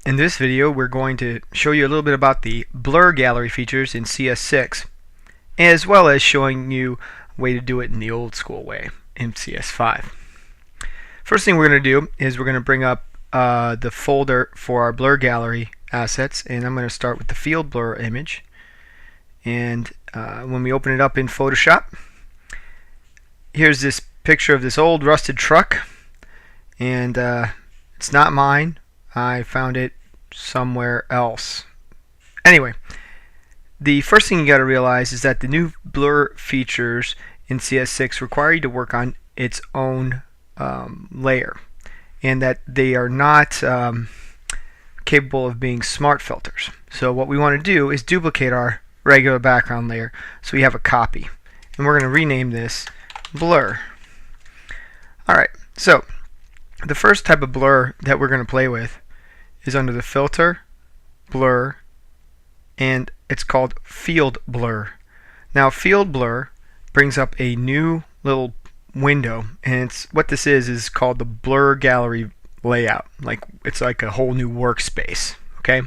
In this video we're going to show you a little bit about the blur gallery features in CS6, as well as showing you a way to do it in the old school way in CS5. First thing we're going to do is we're going to bring up the folder for our blur gallery assets, and I'm going to start with the field blur image. And when we open it up in Photoshop, here's this picture of this old rusted truck, and it's not mine. I found it somewhere else. Anyway, the first thing you got to realize is that the new blur features in CS6 require you to work on its own layer, and that they are not capable of being smart filters. So what we want to do is duplicate our regular background layer so we have a copy, and we're going to rename this blur. Alright, so the first type of blur that we're going to play with is under the filter, blur, and it's called field blur. Now field blur brings up a new little window, and what this is called the blur gallery layout. It's like a whole new workspace. Okay,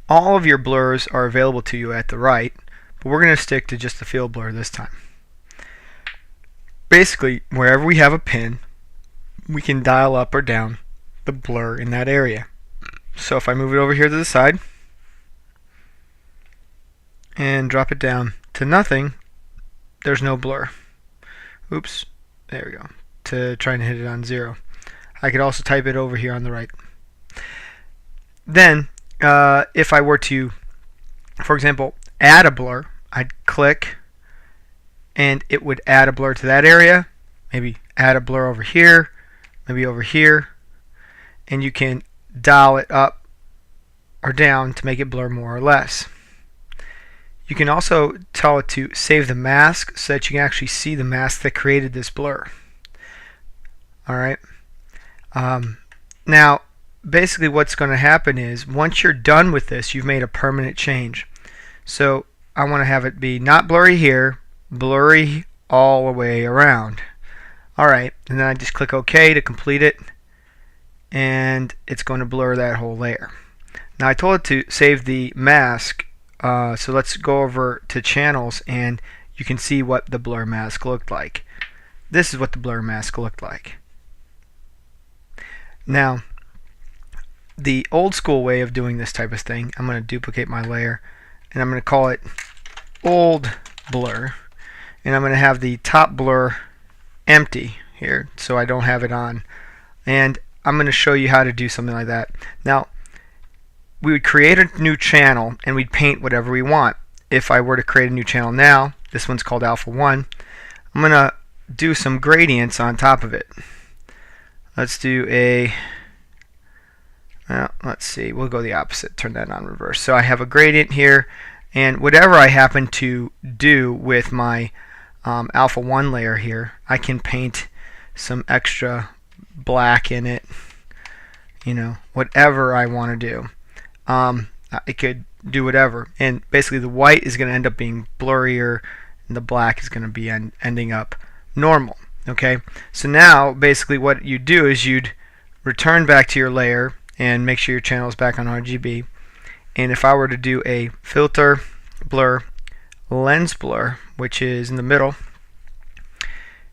all of your blurs are available to you at the right, but we're going to stick to just the field blur this time. Basically, wherever we have a pin, we can dial up or down the blur in that area. So if I move it over here to the side and drop it down to nothing, there's no blur. Oops, there we go. To trying to hit it on 0. I could also type it over here on the right. Then if I were to, for example, add a blur, I'd click and it would add a blur to that area. Maybe add a blur over here, maybe over here, and you can dial it up or down to make it blur more or less. You can also tell it to save the mask so that you can actually see the mask that created this blur. Alright. Now basically what's going to happen is once you're done with this, you've made a permanent change. So I want to have it be not blurry here, blurry all the way around. Alright, and then I just click OK to complete it, and it's going to blur that whole layer. Now I told it to save the mask, so let's go over to channels and you can see what the blur mask looked like. This is what the blur mask looked like. Now the old school way of doing this type of thing, I'm going to duplicate my layer and I'm going to call it old blur, and I'm going to have the top blur empty here so I don't have it on, and I'm going to show you how to do something like that. Now we would create a new channel and we'd paint whatever we want. If I were to create a new channel now, this one's called Alpha 1, I'm going to do some gradients on top of it. Let's do a, well, let's see, we'll go the opposite, turn that on reverse. So I have a gradient here, and whatever I happen to do with my Alpha 1 layer here, I can paint some extra black in it, you know, whatever I want to do. I could do whatever, and basically the white is going to end up being blurrier and the black is going to be ending up normal. Okay, so now basically what you do is you'd return back to your layer and make sure your channel is back on RGB, and if I were to do a filter, blur, lens blur, which is in the middle,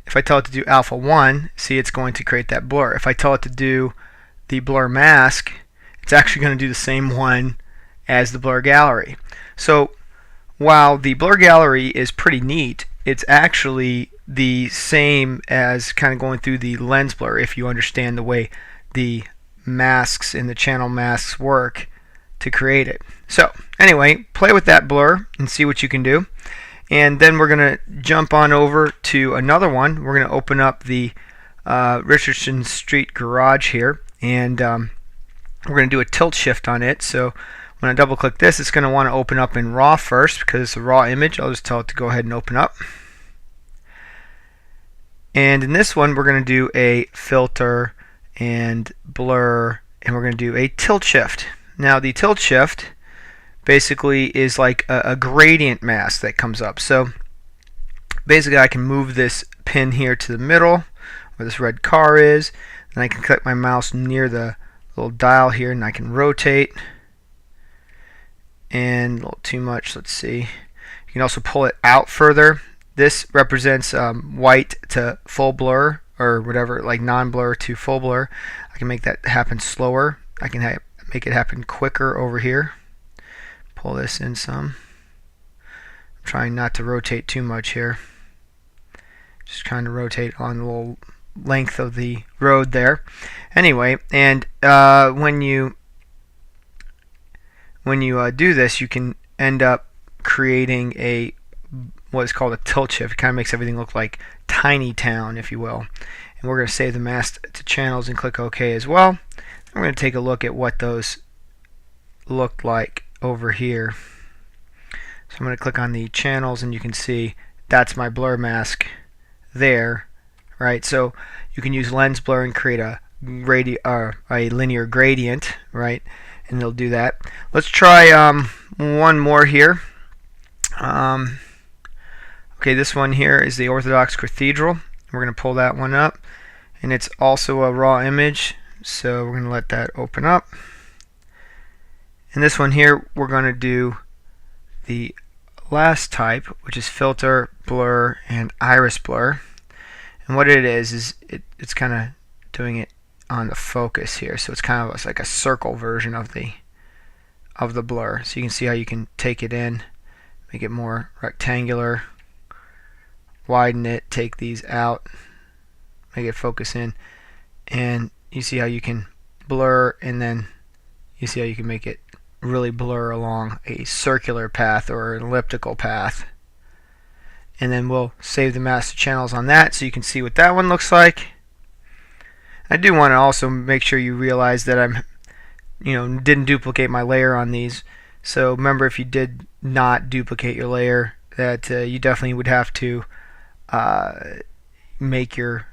if I tell it to do Alpha 1, see, it's going to create that blur. If I tell it to do the blur mask, it's actually going to do the same one as the blur gallery. So while the blur gallery is pretty neat, it's actually the same as kind of going through the lens blur if you understand the way the masks and the channel masks work to create it. So anyway, play with that blur and see what you can do. And then we're going to jump on over to another one. We're going to open up the Richardson Street Garage here, and we're going to do a tilt shift on it. So when I double click this, it's going to want to open up in RAW first because it's a raw image. I'll just tell it to go ahead and open up. And in this one, we're going to do a filter and blur, and we're going to do a tilt shift. Now the tilt shift basically is like a gradient mask that comes up. So basically I can move this pin here to the middle where this red car is, and I can click my mouse near the little dial here, and I can rotate. And a little too much, let's see. You can also pull it out further. This represents white to full blur, or whatever, like non-blur to full blur. I can make that happen slower. I can make it happen quicker over here. Pull this in some. I'm trying not to rotate too much here. Just trying to rotate on the little length of the road there. Anyway, and when you do this, you can end up creating what is called a tilt shift. It kind of makes everything look like Tiny Town, if you will. And we're going to save the mask to channels and click OK as well. We're going to take a look at what those looked like over here. So I'm going to click on the channels, and you can see that's my blur mask there, right? So you can use lens blur and create a linear gradient, right? And it'll do that. Let's try one more here. Okay, this one here is the Orthodox Cathedral. We're going to pull that one up, and it's also a raw image, so we're going to let that open up. And this one here, we're going to do the last type, which is filter, blur, and iris blur. And what it is it's kind of doing it on the focus here, so it's kind of like a circle version of the blur. So you can see how you can take it in, make it more rectangular, widen it, take these out, make it focus in, and you see how you can blur, and then you see how you can make it really blur along a circular path or an elliptical path. And then we'll save the master channels on that so you can see what that one looks like. I do want to also make sure you realize that I'm didn't duplicate my layer on these. So remember, if you did not duplicate your layer, that you definitely would have to make your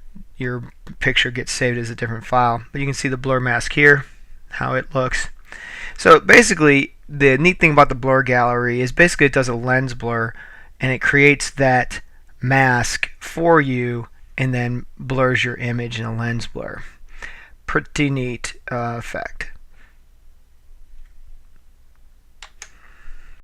picture get saved as a different file. But you can see the blur mask here, how it looks. So basically, the neat thing about the blur gallery is basically it does a lens blur, and it creates that mask for you and then blurs your image in a lens blur. Pretty neat effect.